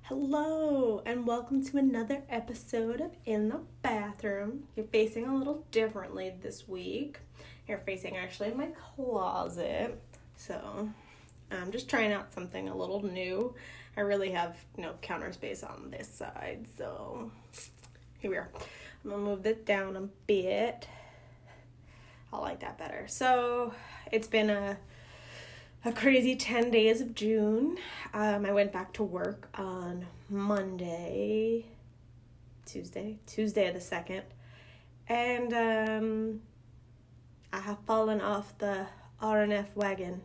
Hello, and welcome to another episode of In the Bathroom. You're facing a little differently this week. You're facing actually my closet. So, I'm just trying out something a little new. I really have no counter space on this side, so here we are. I'm gonna move this down a bit. I like that better. So, it's been a crazy 10 days of June. I went back to work on Tuesday of the 2nd. And I have fallen off the RNF wagon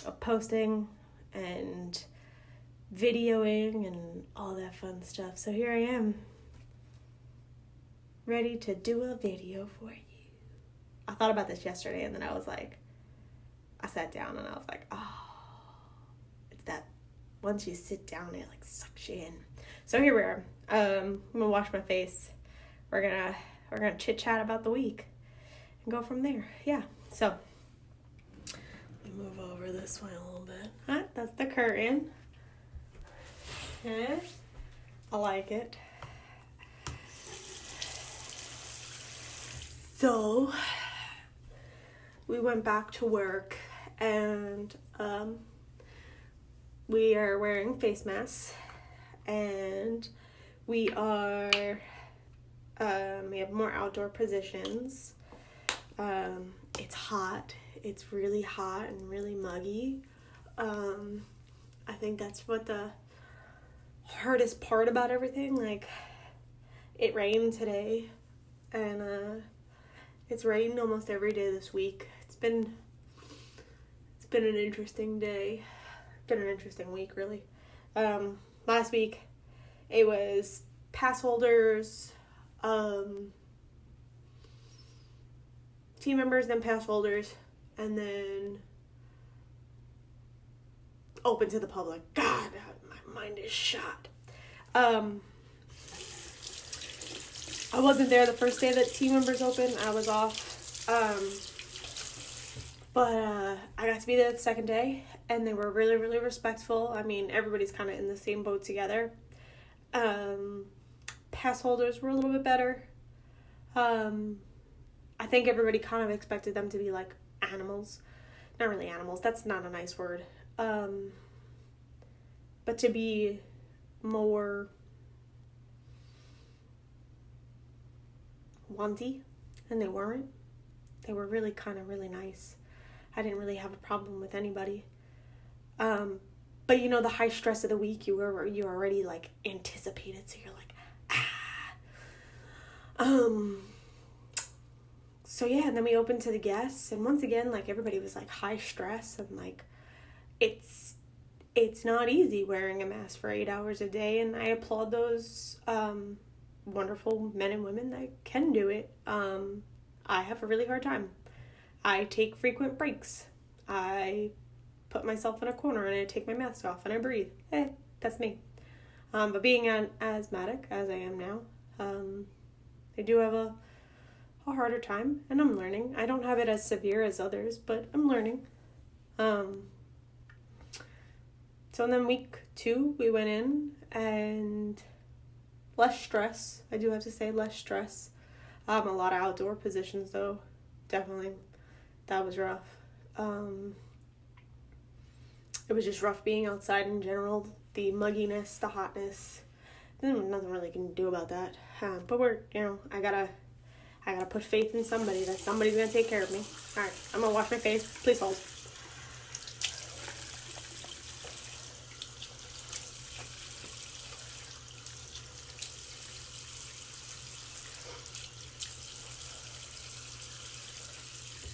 of posting and videoing and all that fun stuff. So here I am, ready to do a video for you. I thought about this yesterday and then I sat down and I was like, oh, it's that once you sit down, it like sucks you in. So here we are. I'm gonna wash my face. We're gonna chit chat about the week and go from there. Yeah. So let me move over this way a little bit. Huh? That's the curtain. Okay. I like it. So we went back to work. And we are wearing face masks, and we have more outdoor positions. It's hot. It's really hot and really muggy. I think that's what the hardest part about everything. Like, it rained today, and it's rained almost every day this week. It's been an interesting day. It's been an interesting week, really. Last week, it was pass holders, team members, then pass holders, and then open to the public. God, my mind is shot. I wasn't there the first day that team members opened. I was off. But I got to be there the second day, and they were really, really respectful. I mean, everybody's kind of in the same boat together. Pass holders were a little bit better. I think everybody kind of expected them to be like animals. Not really animals. That's not a nice word. But to be more wanty, and they weren't. They were really kind of really nice. I didn't really have a problem with anybody. But you know, the high stress of the week, you already like anticipated, so you're like, So yeah, and then we opened to the guests, and once again, like, everybody was like high stress, and like, it's not easy wearing a mask for 8 hours a day, and I applaud those wonderful men and women that can do it. I have a really hard time. I take frequent breaks. I put myself in a corner and I take my mask off and I breathe. That's me. But being an asthmatic, as I am now, I do have a harder time, and I'm learning. I don't have it as severe as others, but I'm learning. So then week 2, we went in, and less stress. I do have to say, less stress. A lot of outdoor positions, though. Definitely. That was rough. It was just rough being outside in general. The mugginess, the hotness. There's nothing really can do about that. But I gotta put faith in somebody, that somebody's gonna take care of me. Alright, I'm gonna wash my face. Please hold.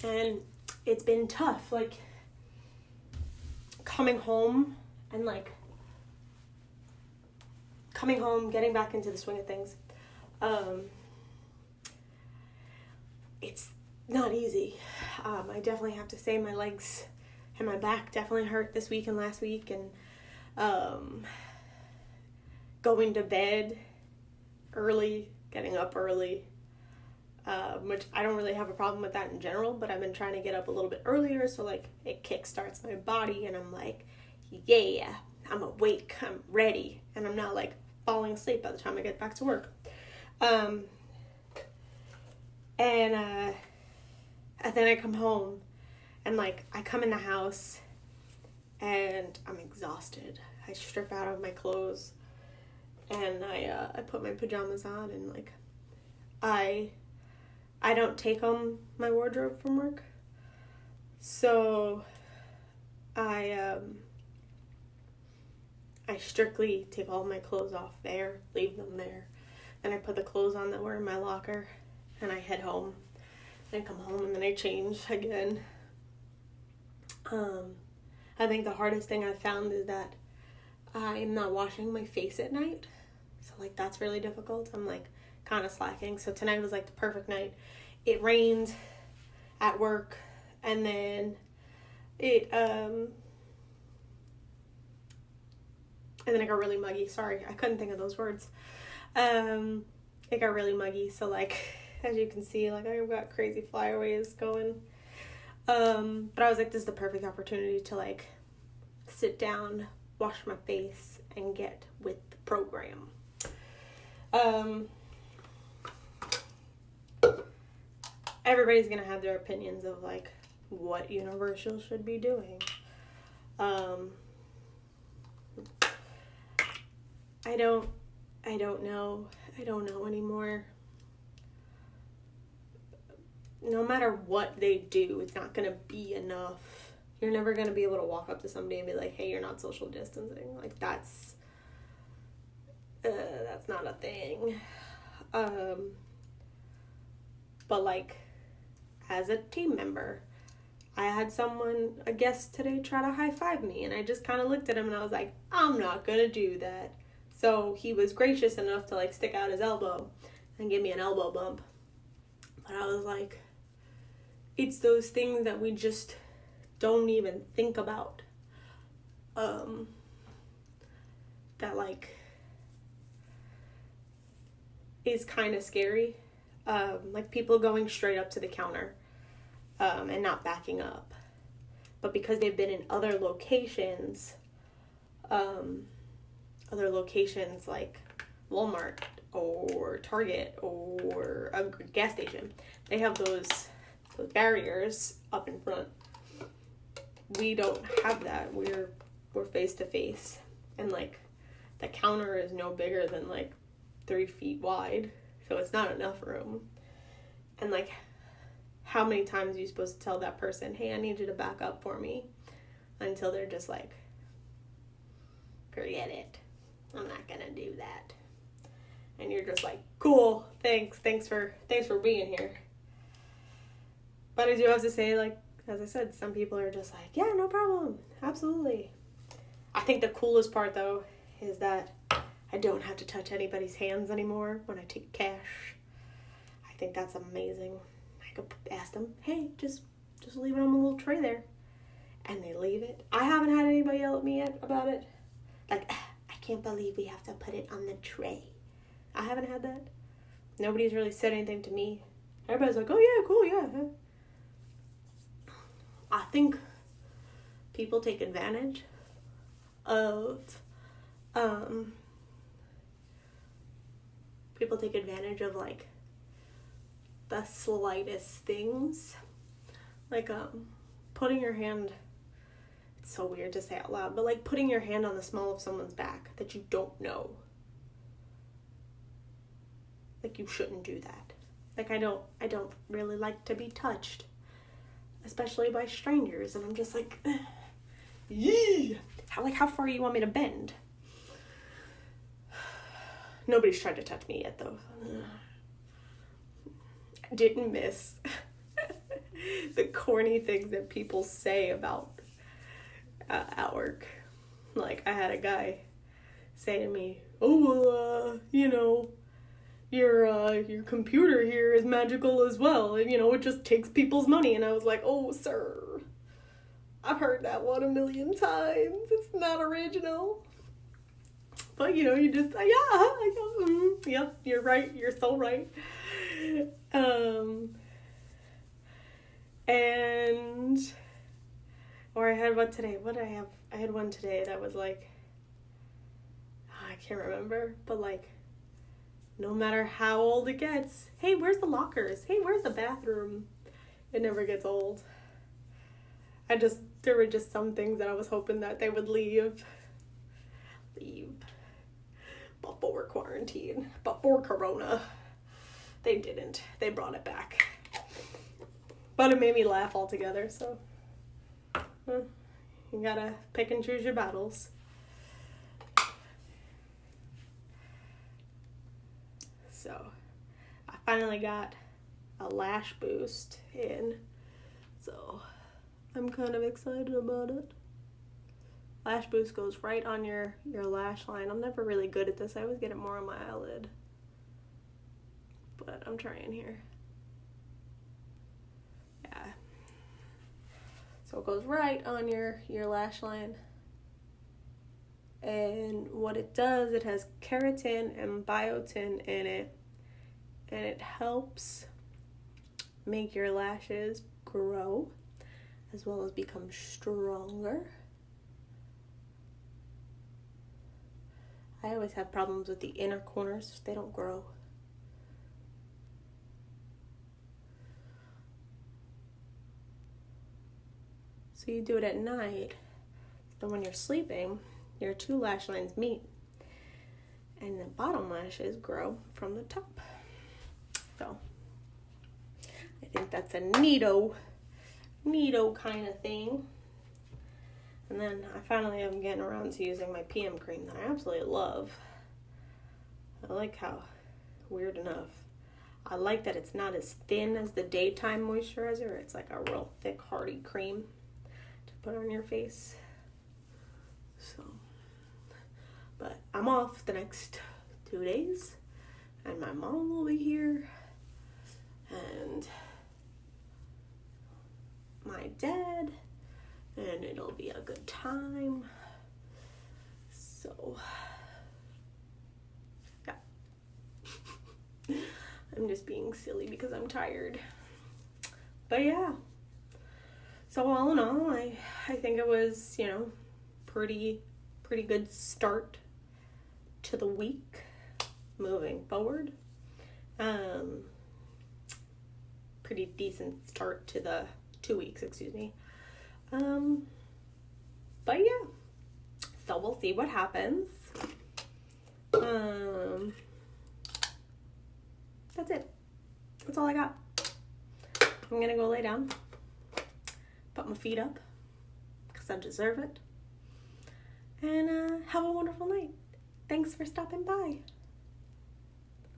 And it's been tough, like, coming home, getting back into the swing of things. It's not easy. I definitely have to say my legs and my back definitely hurt this week and last week, and going to bed early, getting up early, which I don't really have a problem with that in general, but I've been trying to get up a little bit earlier, so like it kickstarts my body, and I'm like, yeah, I'm awake, I'm ready, and I'm not like falling asleep by the time I get back to work. And then I come home, and like I come in the house, and I'm exhausted. I strip out of my clothes, and I put my pajamas on, and like I don't take home my wardrobe from work, so I strictly take all my clothes off there, leave them there, then I put the clothes on that were in my locker, and I head home. And I come home, and then I change again. I think the hardest thing I've found is that I'm not washing my face at night. So, like, that's really difficult. I'm, like, kind of slacking. So tonight was, like, the perfect night. It rained at work, and then it got really muggy. Sorry, I couldn't think of those words. It got really muggy, so, like, as you can see, like, I've got crazy flyaways going. But I was like, this is the perfect opportunity to, like, sit down, wash my face, and get with the program. Everybody's gonna have their opinions of, like, what Universal should be doing. I don't know. I don't know anymore. No matter what they do, it's not gonna be enough. You're never gonna be able to walk up to somebody and be like, hey, you're not social distancing. Like, that's not a thing. But, like, as a team member, I had a guest today, try to high-five me, and I just kind of looked at him, and I was like, I'm not gonna do that. So he was gracious enough to, like, stick out his elbow and give me an elbow bump. But I was like, it's those things that we just don't even think about. That, like, is kind of scary. Like, people going straight up to the counter and not backing up. But because they've been in other locations like Walmart or Target or a gas station, they have those barriers up in front. We don't have that. We're face to face, and like the counter is no bigger than like 3 feet wide, so it's not enough room. And like, how many times are you supposed to tell that person, hey, I need you to back up for me, until they're just like, forget it, I'm not gonna do that. And you're just like, cool, thanks for being here. But I do have to say, like, as I said, some people are just like, yeah, no problem, absolutely. I think the coolest part, though, is that I don't have to touch anybody's hands anymore when I take cash. I think that's amazing. I could ask them, hey, just leave it on the little tray there. And they leave it. I haven't had anybody yell at me yet about it. Like, I can't believe we have to put it on the tray. I haven't had that. Nobody's really said anything to me. Everybody's like, oh yeah, cool, yeah. I think people take advantage of like the slightest things. Like putting your hand, it's so weird to say out loud, but like putting your hand on the small of someone's back that you don't know. Like, you shouldn't do that. Like, I don't really like to be touched, especially by strangers, and I'm just like, yee! How far do you want me to bend? Nobody's tried to touch me yet, though. I didn't miss the corny things that people say about at work. Like, I had a guy say to me, oh, your computer here is magical as well, and it just takes people's money. And I was like, oh, sir, I've heard that one 1,000,000 times. It's not original. But you just yep, you're right, you're so right. And or I had one today. What did I have? I had one today that was like, can't remember, but like, no matter how old it gets, hey, where's the lockers? Hey, where's the bathroom? It never gets old. There were just some things that I was hoping that they would leave before quarantine, before Corona. They didn't. They brought it back. But it made me laugh altogether, so you gotta pick and choose your battles. So I finally got a lash boost in, so I'm kind of excited about it. Lash boost goes right on your lash line. I'm never really good at this. I always get it more on my eyelid, but I'm trying here. Yeah. So it goes right on your lash line. And what it does, it has keratin and biotin in it. And it helps make your lashes grow as well as become stronger. I always have problems with the inner corners. They don't grow. So you do it at night. So when you're sleeping, your two lash lines meet. And the bottom lashes grow from the top. So I think that's a neato kind of thing. And then I finally am getting around to using my PM cream that I absolutely love. I like how, weird enough, I like that it's not as thin as the daytime moisturizer. It's like a real thick, hearty cream to put on your face. So, but I'm off the next 2 days, and my mom will be here, and my dad, and it'll be a good time. So yeah. I'm just being silly because I'm tired. But yeah. So all in all, I think it was, pretty good start to the week moving forward. Pretty decent start to the 2 weeks, excuse me. But yeah, so we'll see what happens. That's it. That's all I got. I'm gonna go lay down, put my feet up, because I deserve it, and have a wonderful night. Thanks for stopping by.